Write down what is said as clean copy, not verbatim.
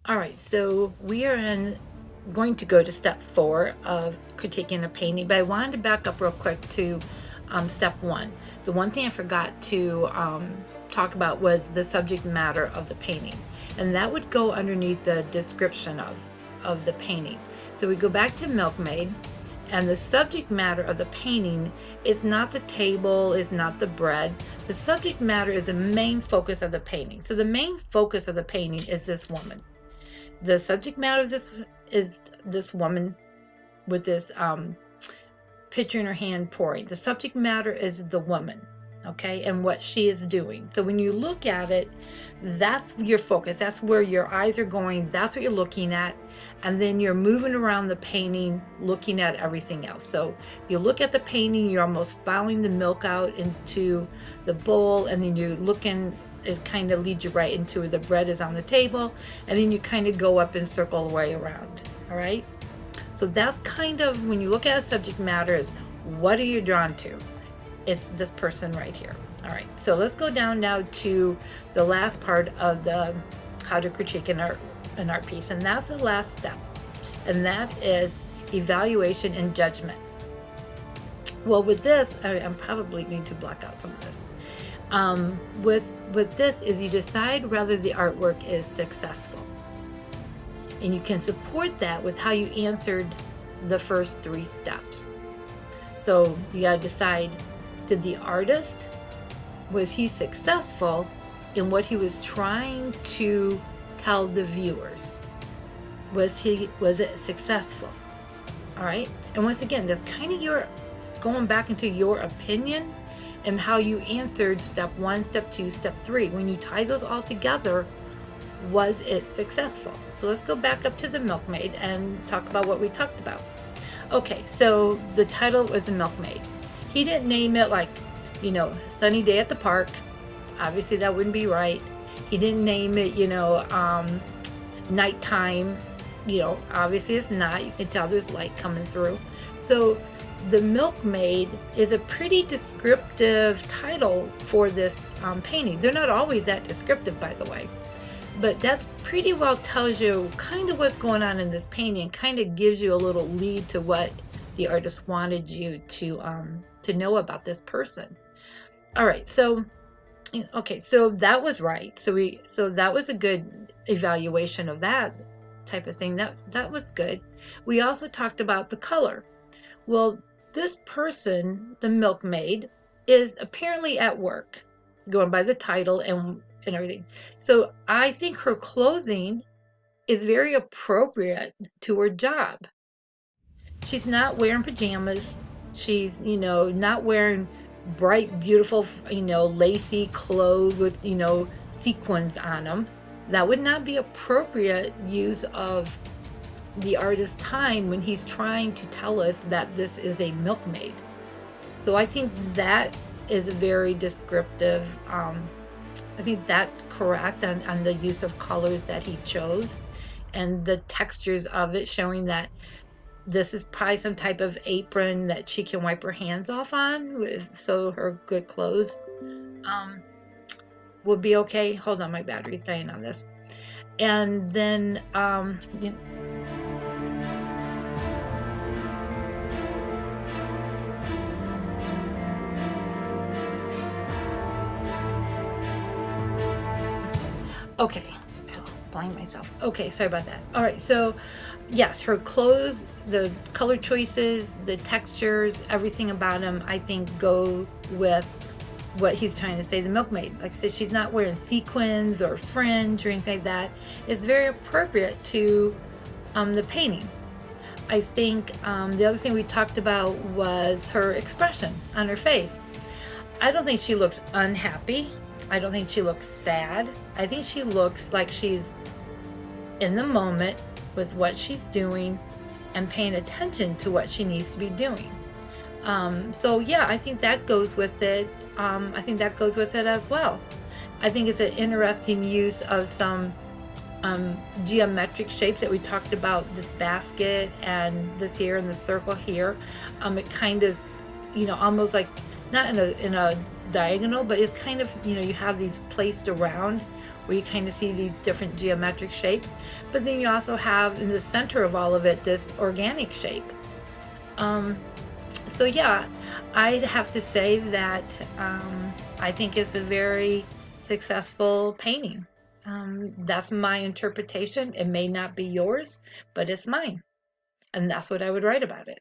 All right, so we are going to go to step 4 of critiquing a painting, but I wanted to back up real quick to step 1. The one thing I forgot to talk about was the subject matter of the painting, and that would go underneath the description of the painting. So we go back to Milkmaid, and the subject matter of the painting is not the table, is not the bread. The subject matter is the main focus of the painting. So the main focus of the painting is this woman. The subject matter of this is this woman with this pitcher in her hand pouring. The subject matter is the woman, okay, and what she is doing. So when you look at it, that's your focus. That's where your eyes are going. That's what you're looking at. And then you're moving around the painting, looking at everything else. So you look at the painting, you're almost following the milk out into the bowl, and then you're looking, it kind of leads you right into the bread is on the table, and then you kind of go up and circle the way around. All right. So that's kind of, when you look at a subject matter, is what are you drawn to? It's this person right here. All right. So let's go down now to the last part of the how to critique an art piece, and that's the last step, and that is evaluation and judgment. Well, with this, I'm probably going to block out some of this. With this is you decide whether the artwork is successful, and you can support that with how you answered the first 3 steps. So you got to decide, did the artist, was he successful in what he was trying to tell the viewers? Was it successful? All right. And once again, that's kind of your going back into your opinion and how you answered step 1, step 2, step 3. When you tie those all together, was it successful? So let's go back up to the Milkmaid and talk about what we talked about. Okay, so the title was The Milkmaid. He didn't name it like, Sunny Day at the Park. Obviously that wouldn't be right. He didn't name it, Nighttime. Obviously it's not. You can tell there's light coming through. So The Milkmaid is a pretty descriptive title for this painting. They're not always that descriptive, by the way. But that's pretty well tells you kind of what's going on in this painting, kind of gives you a little lead to what the artist wanted you to know about this person. All right, so okay, so that was right. So that was a good evaluation of that type of thing. That was good. We also talked about the color. Well, this person, the Milkmaid, is apparently at work, going by the title and everything. So I think her clothing is very appropriate to her job. She's not wearing pajamas. She's, not wearing bright, beautiful, lacy clothes with, sequins on them. That would not be appropriate use of the artist's time when he's trying to tell us that this is a milkmaid. So I think that is very descriptive. I think that's correct on the use of colors that he chose and the textures of it, showing that this is probably some type of apron that she can wipe her hands off on, so her good clothes will be okay. Hold on, my battery's dying on this. And then okay, blind myself. Okay, sorry about that. All right, so yes, her clothes, the color choices, the textures, everything about him, I think go with what he's trying to say. The milkmaid, like I said, she's not wearing sequins or fringe or anything like that. It's very appropriate to the painting. I think the other thing we talked about was her expression on her face. I don't think she looks unhappy. I don't think she looks sad. I think she looks like she's in the moment with what she's doing and paying attention to what she needs to be doing. So yeah, I think that goes with it. I think that goes with it as well. I think it's an interesting use of some geometric shapes that we talked about, this basket and this here and the circle here. It kind of, almost like not in a diagonal, but it's kind of, you have these placed around where you kind of see these different geometric shapes. But then you also have in the center of all of it this organic shape. So yeah, I'd have to say that I think it's a very successful painting. That's my interpretation. It may not be yours, but it's mine. And that's what I would write about it.